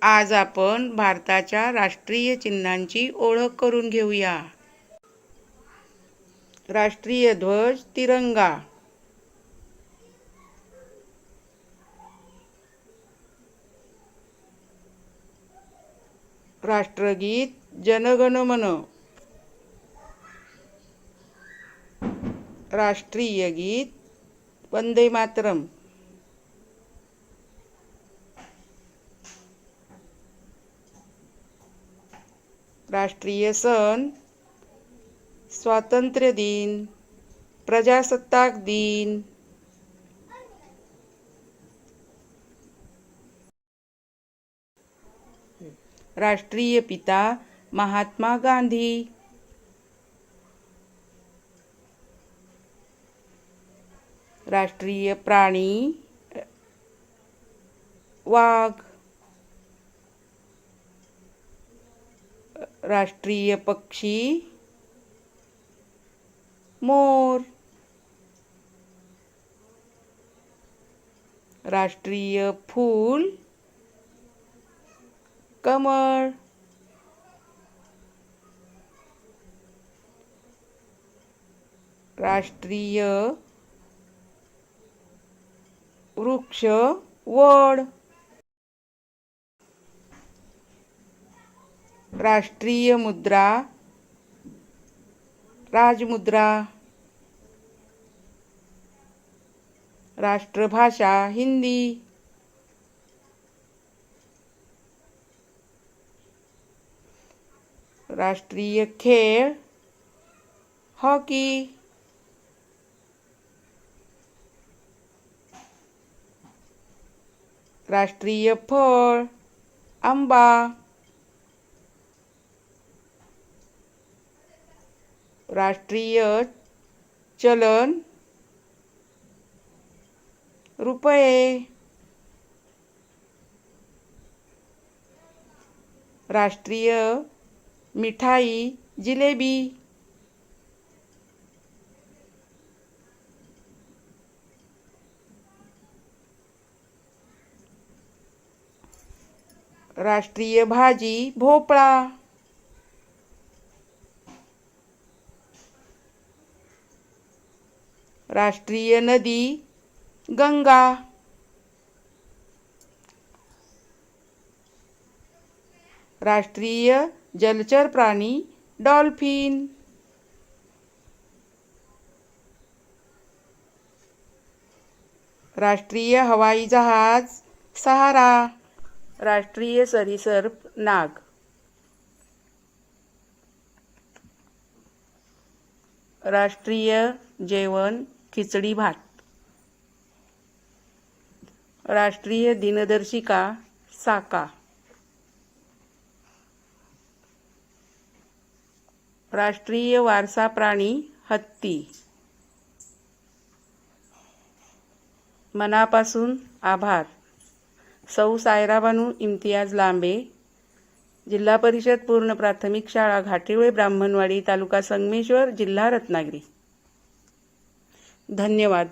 आज आपण भारताच्या राष्ट्रीय चिन्हांची ओळख करून घेऊया. राष्ट्रीय ध्वज तिरंगा, राष्ट्रगीत जनगण मन, राष्ट्रीय गीत वंदे मातरम, राष्ट्रीय सण स्वातंत्र्य दिन, प्रजासत्ताक दिन, राष्ट्रीय पिता महात्मा गांधी, राष्ट्रीय प्राणी वाघ, राष्ट्रीय पक्षी मोर, राष्ट्रीय फूल कमळ, राष्ट्रीय वृक्ष वड, राष्ट्रीय मुद्रा राजमुद्रा, राष्ट्रभाषा हिंदी, राष्ट्रीय खेळ हॉकी, राष्ट्रीय फळ आंबा, राष्ट्रीय चलन रुपये, राष्ट्रीय मिठाई जिलेबी, राष्ट्रीय भाजी भोपळा, राष्ट्रीय नदी गंगा, राष्ट्रीय जलचर प्राणी डॉल्फिन, राष्ट्रीय हवाई जहाज सहारा, राष्ट्रीय सरीसृप नाग, राष्ट्रीय जेवण खिचडी भात, राष्ट्रीय दिनदर्शिका साका, राष्ट्रीय वारसा प्राणी हत्ती. मनापासून आभार. सौ सायराबानू इम्तियाज लांबे, जिल्हा परिषद पूर्ण प्राथमिक शाळा घाटिवळे ब्राह्मणवाडी, तालुका संगमेश्वर, जिल्हा रत्नागिरी. धन्यवाद.